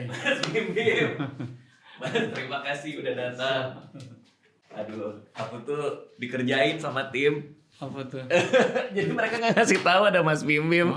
Mas Bim Bim. Mas, terima kasih udah datang. Aduh, aku tuh dikerjain sama tim. Apa tuh? Jadi mereka nggak ngasih tahu ada Mas Bim Bim.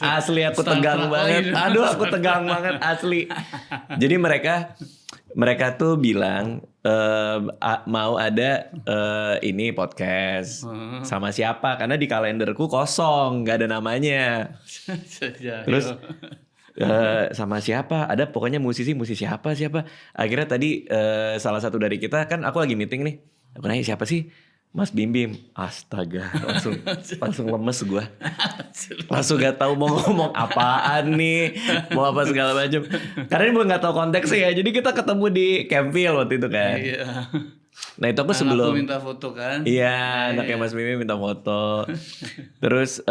Asli aku tegang banget. Aduh, aku tegang banget asli. Jadi mereka tuh bilang mau ada ini podcast sama siapa, karena di kalenderku kosong, nggak ada namanya. Terus sama siapa? Ada pokoknya musisi siapa. Akhirnya tadi salah satu dari kita, kan aku lagi meeting nih. Aku nanya siapa sih? Mas Bim Bim. Astaga, langsung lemes gue. Langsung gak tahu mau ngomong apaan nih, mau apa segala macam. Karena ini belum gak tahu konteksnya ya. Jadi kita ketemu di Campville waktu itu kan. Iya. Nah itu aku sebelum. Aku minta foto kan. Iya, anaknya Mas Bim Bim minta foto. Terus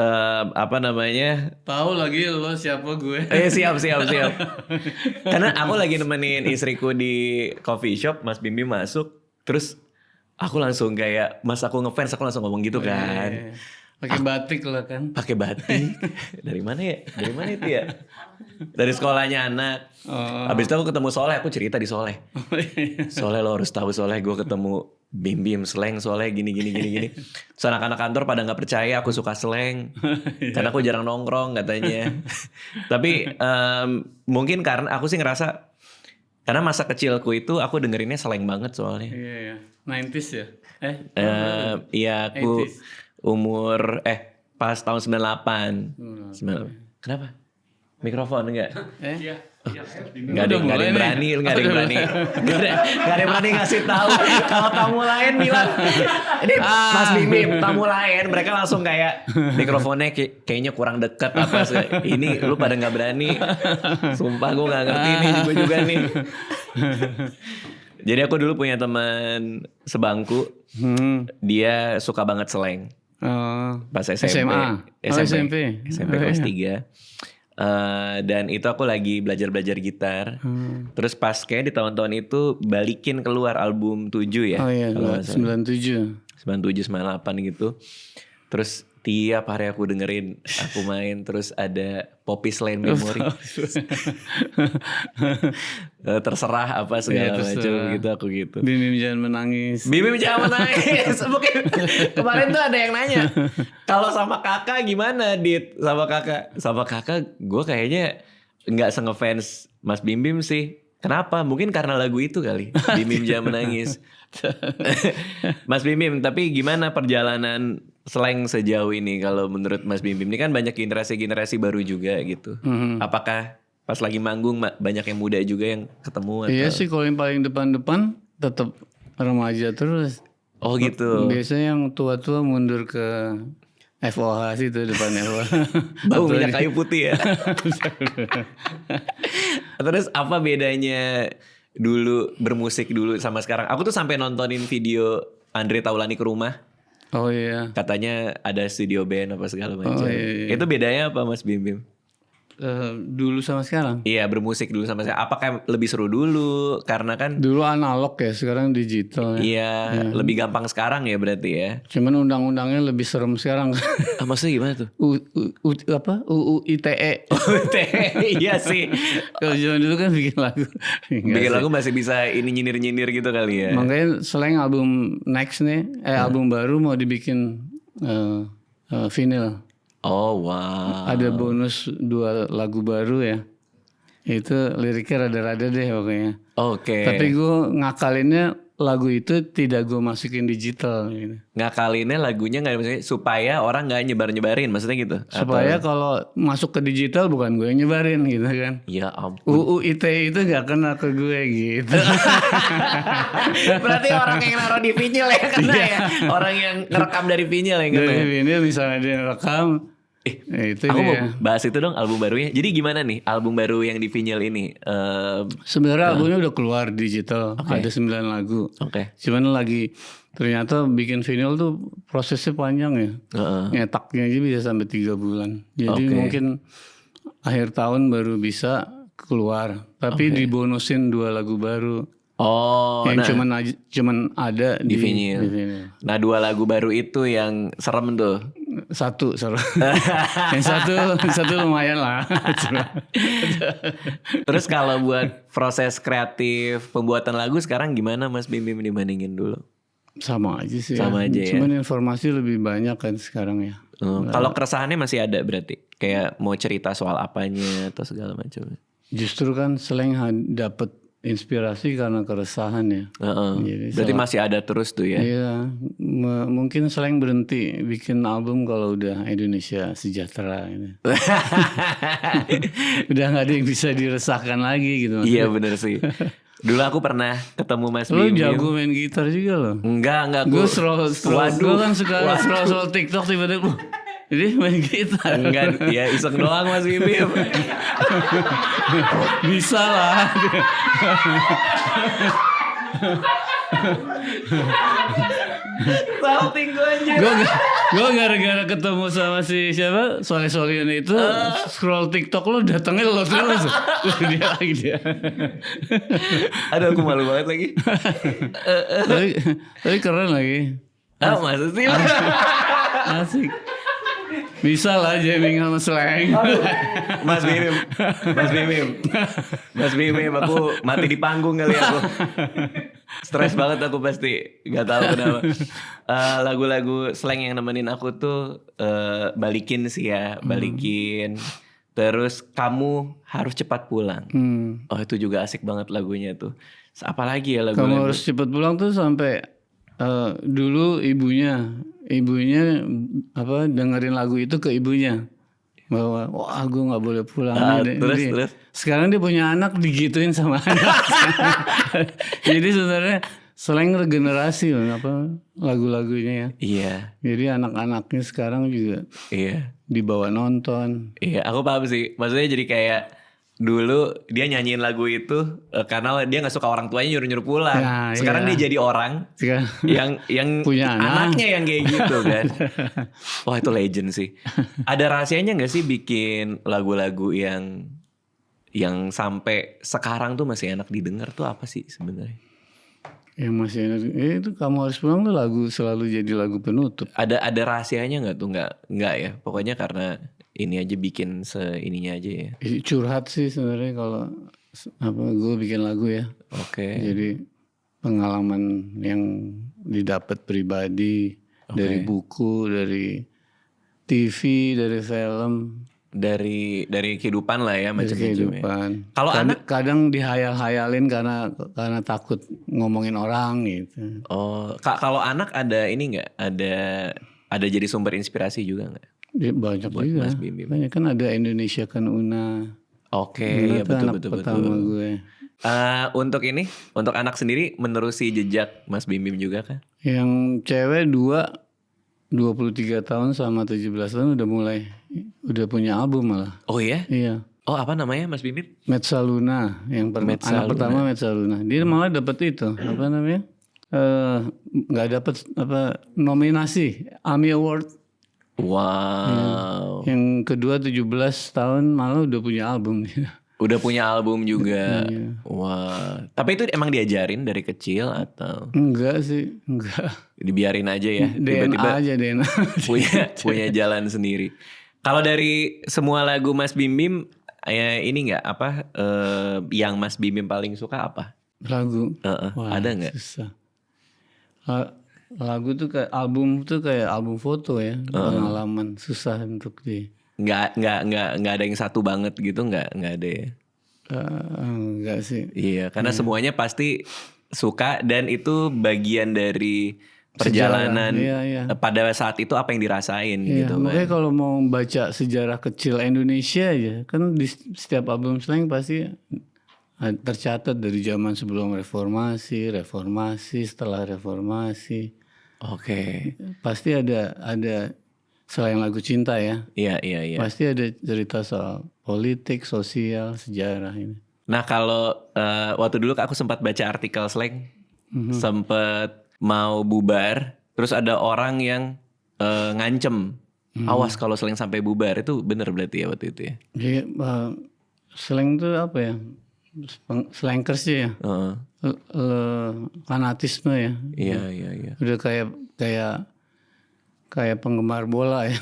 apa namanya? Tahu lagi lo siapa gue. Siap. Karena aku lagi nemenin istriku di coffee shop, Mas Bim Bim masuk. Terus aku langsung kayak, mas aku ngefans, aku langsung ngomong gitu kan. Iya. Pakai batik lah kan. Pakai batik. Dari mana ya? Dari mana itu ya? Dari sekolahnya anak. Habis itu aku ketemu Soleh, aku cerita di Soleh. Soleh, lo harus tahu Soleh, gue ketemu Bim Bim slang Soleh gini. Terus anak-anak kantor pada nggak percaya aku suka slang. Karena aku jarang nongkrong katanya. Tapi mungkin karena aku sih ngerasa, karena masa kecilku itu aku dengerinnya slang banget soalnya. Iya. 90s ya? Iya aku 80s. umur pas tahun 98. 98. Kenapa? Mikrofon enggak? Iya. Nggak ada yang berani. Nggak ada yang berani ngasih tahu. Kalau tamu lain bilang ini Mas Bim Bim, tamu lain, mereka langsung kayak mikrofonnya kayaknya kurang dekat apa sih. Ini lu pada nggak berani. Sumpah gue nggak ngerti nih juga nih. Jadi aku dulu punya teman sebangku, dia suka banget slang. Pas SMP. SMP kelas 3. Dan itu aku lagi belajar gitar. Terus pas kayak di tahun-tahun itu balikin keluar album 7 ya. Oh iya, 97 98 gitu. Terus tiap hari aku dengerin, aku main. Terus ada Poppy's Lane Memory. Terserah apa segala macam gitu, aku gitu. Bim Bim jangan menangis. Bim Bim jangan menangis. Mungkin kemarin tuh ada yang nanya, kalau sama kakak gimana Dit? Sama kakak gue kayaknya nggak se-ngefans Mas Bim Bim sih. Kenapa? Mungkin karena lagu itu kali. Bim Bim jangan menangis. Mas Bim Bim, tapi gimana perjalanan slang sejauh ini kalau menurut Mas Bim Bim? Ini kan banyak generasi baru juga gitu. Apakah pas lagi manggung banyak yang muda juga yang ketemu? Atau? Iya sih, kalau yang paling depan tetap remaja terus. Oh gitu. Biasanya yang tua-tua mundur ke FOH sih tuh, depan FOH. Bau minyak kayu putih ya. Terus apa bedanya dulu bermusik dulu sama sekarang? Aku tuh sampai nontonin video Andre Taulani ke rumah. Oh iya. Katanya ada studio band apa segala macam. Oh, iya. Itu bedanya apa Mas Bim Bim? Dulu sama sekarang? Iya, bermusik dulu sama sekarang. Apakah lebih seru dulu? Karena kan dulu analog ya, sekarang digital ya. Iya, lebih gampang sekarang ya berarti ya. Cuman undang-undangnya lebih serem sekarang. Maksudnya gimana tuh? UU ITE. Iya sih. Kalau zaman dulu kan bikin lagu. Bikin lagu masih bisa ini nyinir-nyinir gitu kali ya. Makanya selain album next nih, album baru mau dibikin vinyl. Oh wow. Ada bonus 2 lagu baru ya. Itu liriknya rada-rada deh pokoknya. Oke. Tapi gue ngakalinnya lagu itu tidak gue masukin digital gitu. Ngakalinnya lagunya nggak maksudnya supaya orang nggak nyebarin maksudnya gitu. Supaya kalau masuk ke digital bukan gue yang nyebarin gitu kan. Ya ampun. UU ITE itu gak kena ke gue gitu. Berarti orang yang naruh di vinyl ya kena ya. Orang yang ngerekam dari vinyl yang kena. Dari vinyl misalnya dia rekam. Itu aku dia. mau bahas itu dong album barunya. Jadi gimana nih album baru yang di vinyl ini? Sebenarnya albumnya udah keluar digital. Ada 9 lagu. Oke. Cuman lagi ternyata bikin vinyl tuh prosesnya panjang ya. Nyetaknya aja bisa sampai 3 bulan. Jadi mungkin akhir tahun baru bisa keluar. Tapi dibonusin 2 lagu baru. Oh, yang cuman ada di vinyl. Nah 2 lagu baru itu yang serem tuh. satu yang satu lumayan lah. Terus kalau buat proses kreatif pembuatan lagu sekarang gimana Mas Bim Bim dibandingin dulu? Sama aja sih. Sama aja ya. Cuman informasi lebih banyak kan sekarang ya. Kalau keresahannya masih ada berarti? Kayak mau cerita soal apanya atau segala macam? Justru kan slang dapat inspirasi karena keresahan ya. Jadi berarti masih ada terus tuh ya? Iya, mungkin slang berhenti bikin album kalau udah Indonesia sejahtera ini. Udah nggak ada yang bisa diresahkan lagi gitu. Iya bener sih. Dulu aku pernah ketemu Mas Bim. Lo jago main gitar juga loh. Enggak. Gue gue kan suka scroll TikTok tiba-tiba. Jadi main gitar. Enggak, ya iseng doang Mas Bim Bim. Bisa lah. Salting gue aja. Gue gara-gara ketemu sama si siapa Solian itu scroll TikTok lo datengnya lo terus. dia. Aduh aku malu banget lagi. tapi keren lagi. Masa sih? Asik. Bisa lah jamming sama slang. Mas Bim, aku mati di panggung kali aku. Stres banget aku pasti, nggak tahu kenapa. Lagu-lagu slang yang nemenin aku tuh balikin sih ya, balikin. Terus kamu harus cepat pulang. Oh itu juga asik banget lagunya tuh. Apalagi ya lagu-lagu. Kamu harus cepat pulang tuh sampai dulu ibunya dengerin lagu itu ke ibunya bahwa wah gue nggak boleh pulang. Terus sekarang dia punya anak digituin sama anak. Jadi sebenarnya slang regenerasi lagu-lagunya ya. Iya. Jadi anak-anaknya sekarang juga dibawa nonton. Iya aku paham sih. Maksudnya jadi kayak dulu dia nyanyiin lagu itu karena dia nggak suka orang tuanya nyuruh pulang. Nah, sekarang dia jadi orang yang punya anaknya yang kayak gitu kan. Wah itu legend sih. Ada rahasianya nggak sih bikin lagu-lagu yang sampai sekarang tuh masih enak didengar tuh apa sih sebenarnya? Yang masih enak itu kamu harus pulang tuh lagu selalu jadi lagu penutup. Ada rahasianya nggak tuh? Nggak ya. Pokoknya karena ini aja bikin seininya aja ya. Curhat sih sebenarnya kalau gue bikin lagu ya. Oke. Jadi pengalaman yang didapat pribadi dari buku, dari TV, dari film, dari kehidupan lah ya macam-macam. Kalau kadang dihayal-hayalin karena takut ngomongin orang gitu. Oh, kalau anak ada ini nggak? Ada jadi sumber inspirasi juga nggak? Banyak buat juga. Banyak kan ada Indonesia kan Una. Oke, ya betul. Pertama gue. Untuk anak sendiri menerusi jejak Mas Bim Bim juga kan? Yang cewek 23 tahun sama 17 tahun udah punya album malah. Oh iya? Iya. Oh apa namanya Mas Bim Bim? Metsa Luna. Anak pertama Metsa Luna. Dia malah dapet itu apa namanya? Nggak dapet nominasi AMI Award. Wow. Yang kedua 17 tahun malah udah punya album. Udah punya album juga. Wah. Tapi itu emang diajarin dari kecil atau? Enggak sih, enggak. Dibiarin aja ya. DNA. punya jalan sendiri. Kalau dari semua lagu Mas Bim Bim, ini nggak yang Mas Bim Bim paling suka apa? Lagu. Wah, ada nggak? Susah. Lagu tuh kayak album foto ya, pengalaman susah untuk nggak ada yang satu banget gitu nggak ada ya? Enggak sih. Iya karena semuanya pasti suka dan itu bagian dari perjalanan pada saat itu apa yang dirasain gitu. Makanya kalau mau baca sejarah kecil Indonesia aja kan di setiap album slang pasti tercatat dari zaman sebelum reformasi, setelah reformasi. Oke. Pasti ada selain lagu cinta ya. Iya. Pasti ada cerita soal politik, sosial, sejarah ini. Nah kalau waktu dulu aku sempat baca artikel slang, sempat mau bubar, terus ada orang yang ngancem, awas kalau slang sampai bubar, itu benar berarti ya waktu itu ya? Jadi slang itu apa ya? Slankers ya. Fanatisme ya. Iya. Udah kayak kayak penggemar bola ya.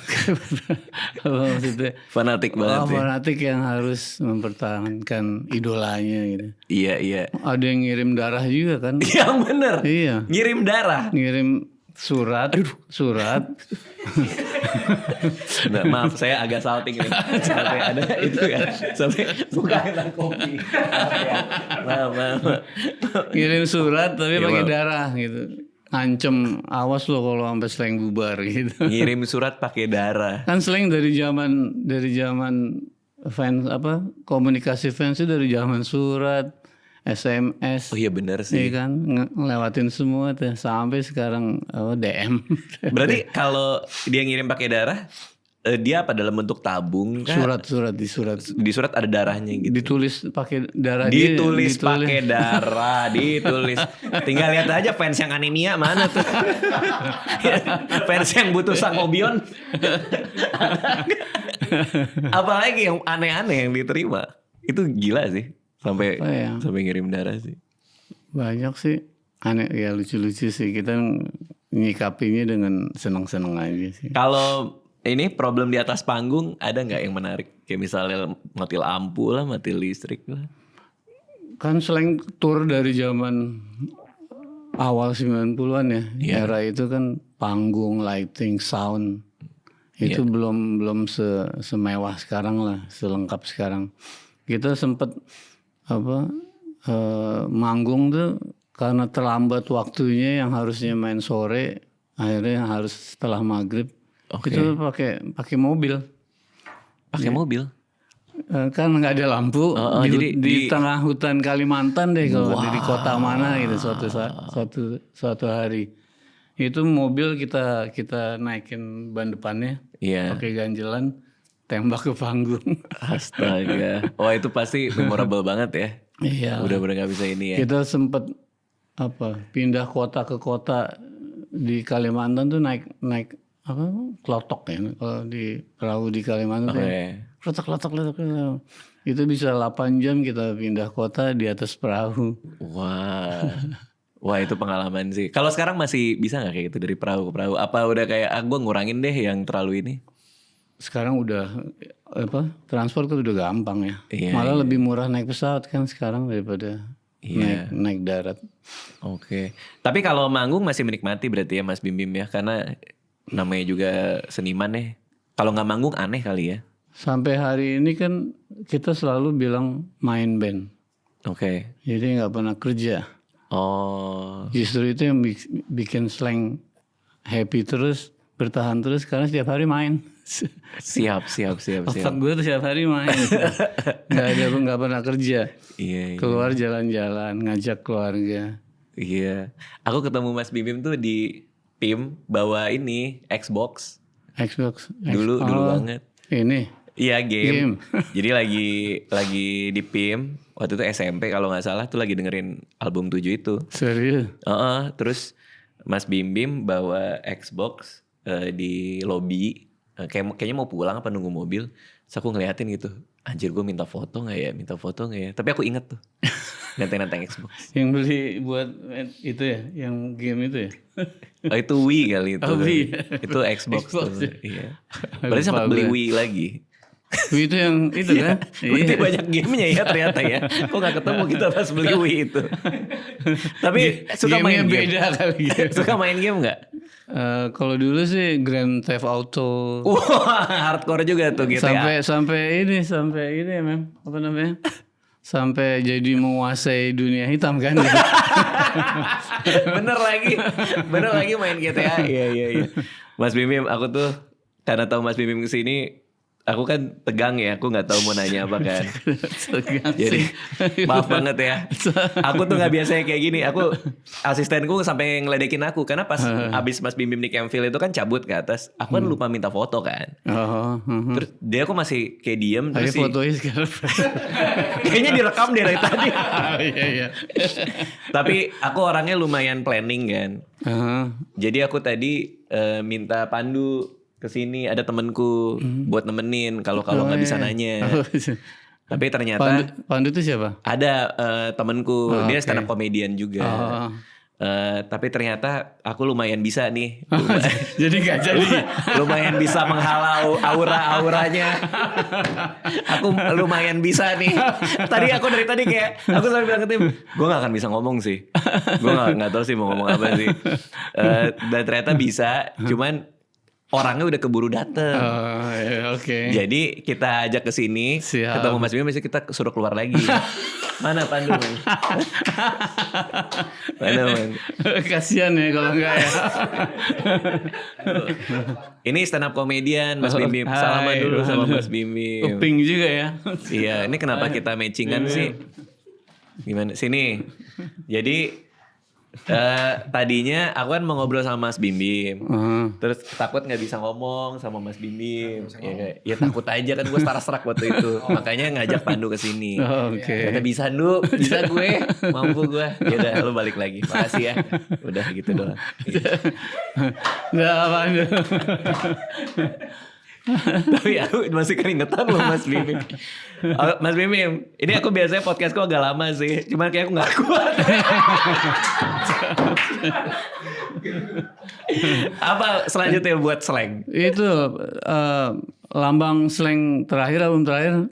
Apa maksudnya? Fanatik banget ya. Fanatik yang harus mempertahankan idolanya gitu. Iya. Ada yang ngirim darah juga kan? Yang bener. Iya. Ngirim darah. Ngirim surat. Nah, maaf saya agak salting nih. Sampai ada itu kan. Sampai buka gelas kopi. Maaf. Ngirim surat tapi pakai darah gitu. Ngancem, awas lo kalau sampai slang bubar gitu. Ngirim surat pakai darah. Kan slang dari zaman fans komunikasi fans itu dari zaman surat, SMS. Oh iya benar sih. Iya kan ngelewatin semua tuh sampai sekarang DM. Berarti kalau dia ngirim pakai darah, dia apa dalam bentuk tabung kan? Di surat Di surat ada darahnya gitu. ditulis pakai darah. Ditulis pakai darah, ditulis. Tinggal lihat aja fans yang anemia mana tuh. Fans yang butuh sangobion. Apalagi yang aneh-aneh yang diterima. Itu gila sih. Sampai ngirim darah sih. Banyak sih aneh ya, lucu-lucu sih. Kita nyikapinya dengan senang-senang aja sih. Kalau ini problem di atas panggung ada nggak yang menarik? Kayak misalnya mati lampu lah, mati listrik lah. Kan selain tour dari zaman awal 90-an ya. Era itu kan panggung, lighting, sound. Itu belum semewah sekarang lah, selengkap sekarang. Kita sempat manggung tuh karena terlambat waktunya, yang harusnya main sore akhirnya harus setelah maghrib. Itu pakai mobil. Pakai mobil? Kan nggak ada lampu di tengah hutan Kalimantan deh, kalau di kota mana gitu suatu hari. Itu mobil kita naikin ban depannya, pakai ganjelan, tembak ke panggung. Astaga. Wah itu pasti memorable banget ya. Iya. Udah nggak bisa ini ya. Kita sempet pindah kota ke kota di Kalimantan tuh naik klotok ya, kalau di perahu di Kalimantan tuh klotok. Itu bisa 8 jam kita pindah kota di atas perahu. Wah itu pengalaman sih. Kalau sekarang masih bisa nggak kayak gitu dari perahu ke perahu? Apa udah kayak gue ngurangin deh yang terlalu ini? Sekarang udah transport kan udah gampang ya. Malah lebih murah naik pesawat kan sekarang daripada naik darat. Oke. Tapi kalau manggung masih menikmati berarti ya Mas Bim Bim ya, karena namanya juga seniman ya. Kalau nggak manggung aneh kali ya. Sampai hari ini kan kita selalu bilang main band. Oke. Jadi nggak pernah kerja. Oh. Justru itu yang bikin slang happy terus, bertahan terus karena setiap hari main. Siap. Otak gue tuh setiap hari main. Nggak pernah kerja. Iya. Keluar jalan-jalan, ngajak keluarga. Iya. Aku ketemu Mas Bim Bim tuh di PIM bawa ini Xbox. Dulu banget. Ini. Iya game. Jadi lagi di PIM waktu itu SMP kalau nggak salah tuh lagi dengerin album 7 itu. Serius? Terus Mas Bim Bim bawa Xbox di lobi. Kayaknya mau pulang apa nunggu mobil. Terus aku ngeliatin gitu. Anjir gue minta foto gak ya? Tapi aku inget tuh. Nenteng Xbox. Yang beli buat itu ya? Yang game itu ya? Oh itu Wii kali itu. Wii. Itu Xbox tuh. Ya? Iya. Berarti sempat beli Wii lagi. Wii itu yang itu kan? Berarti banyak gamenya ya ternyata ya. Kok gak ketemu kita pas beli Wii itu. Tapi suka main game. Beda kali ya. Suka main game gak? Kalau dulu sih Grand Theft Auto. Wah hardcore juga tuh gitu ya. Sampai ini mem. Apa namanya? Sampai jadi menguasai dunia hitam kan. Bener lagi main GTA. Iya. Mas Bim Bim, aku tuh karena tahu Mas Bim Bim kesini, aku kan tegang ya, aku nggak tahu mau nanya apa kan. Jadi maaf banget ya. Aku tuh nggak biasanya kayak gini. Asistenku sampai ngeledekin aku karena pas abis Mas Bim Bim di Campville itu kan cabut ke atas. Aku kan lupa minta foto kan. Terus dia aku masih kayak diem. Terus fotonya sekarang. Kayaknya direkam dari tadi. Iya. Tapi aku orangnya lumayan planning kan. Jadi aku tadi minta pandu kesini, ada temenku buat nemenin kalau nggak bisa nanya. Tapi ternyata Pandu itu siapa? Ada temenku, dia stand up comedian juga. Tapi ternyata aku lumayan bisa nih. Jadi gak jadi. Lumayan bisa menghalau aura-auranya. Aku lumayan bisa nih. Tadi aku dari tadi kayak aku sampai bilang ke tim, gue gak akan bisa ngomong sih. Gue gak tahu sih mau ngomong apa sih. Dan ternyata bisa. Cuman orangnya udah keburu dateng. Oke. Jadi kita ajak ke sini, ketemu Mas Bim, biasanya kita suruh keluar lagi. Mana Pandu? Mana man? Kasian ya kalau enggak ya. Ini stand up comedian Mas Bim Bim. Salaman dulu sama Mas Bim Bim. Pink juga ya. Iya, ini kenapa kita matchingan sih? Gimana? Sini. Jadi tadinya aku kan mau ngobrol sama Mas Bim Bim. Terus takut gak bisa ngomong sama Mas Bim Bim. Ya takut aja kan, gue starstruck waktu itu. Makanya ngajak Pandu ke sini. Kata bisa Du, bisa gue, mampu gue. Ya udah, lu balik lagi. Makasih ya. Udah gitu doang. Udah apa Pandu. Tapi aku masih keringetan loh Mas Bim Bim. Mas Bim Bim, ini aku biasanya podcastku agak lama sih. Cuman kayak aku gak kuat. Apa selanjutnya buat slang? Itu lambang slang terakhir, album terakhir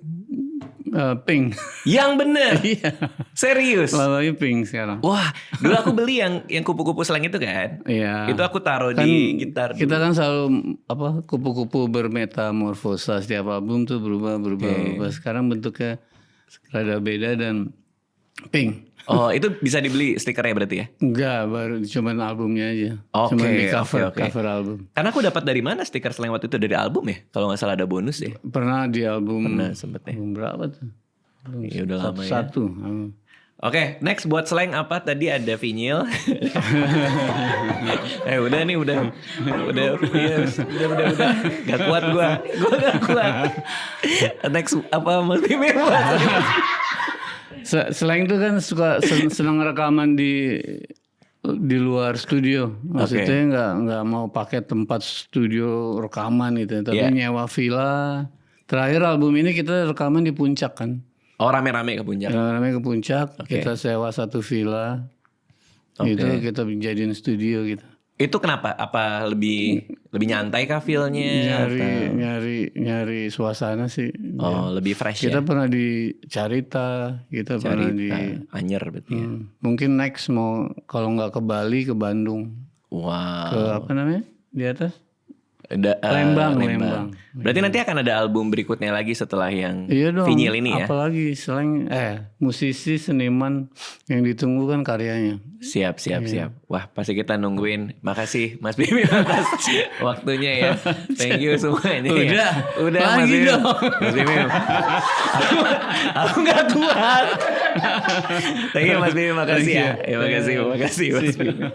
Pink. Yang bener. Iya. Serius. Lambangnya Pink sekarang. Wah, dulu aku beli yang kupu-kupu slang itu kan. Iya. Itu aku taruh di gitar. Kita kan selalu kupu-kupu bermetamorfosa, setiap album tuh berubah. Sekarang bentuknya rada beda dan pink. Oh, itu bisa dibeli stikernya berarti ya? Enggak, baru cuman albumnya aja. Cuman di cover album. Karena aku dapat dari mana stiker slang waktu itu, dari album ya? Kalau nggak salah ada bonus ya. Pernah di album. Pernah sempetnya. Album berapa tuh? Ya udah lama ya. Satu. Oke, next buat slang apa? Tadi ada vinyl. Udah nih, udah. Gak kuat gue gak kuat. Next apa Mas Bim? Slang itu kan suka senang rekaman di luar studio. Maksudnya nggak mau pakai tempat studio rekaman gitu, tapi nyewa villa. Terakhir album ini kita rekaman di puncak kan. Oh, rame-rame ke puncak. Rame ke puncak, kita sewa satu villa. Itu kita jadiin studio gitu. Itu kenapa? Apa lebih nyantai kah feel-nya? Nyari suasana sih. Oh, lebih fresh kita ya. Pernah di Carita, pernah di Anyer berarti ya. Mungkin next mau kalau nggak ke Bali, ke Bandung. Wow. Ke apa namanya? Di atas? Lembang. Berarti nanti akan ada album berikutnya lagi setelah yang vinyl ini ya. Apalagi selain musisi, seniman yang ditunggu kan karyanya. Siap. Wah, pasti kita nungguin. Makasih Mas Bim atas waktunya ya. Thank you semuanya. Udah lagi dong. Mas Bim. Aku nggak kuat. Thank you Mas Bim, makasih ya. Makasih Mas Bim.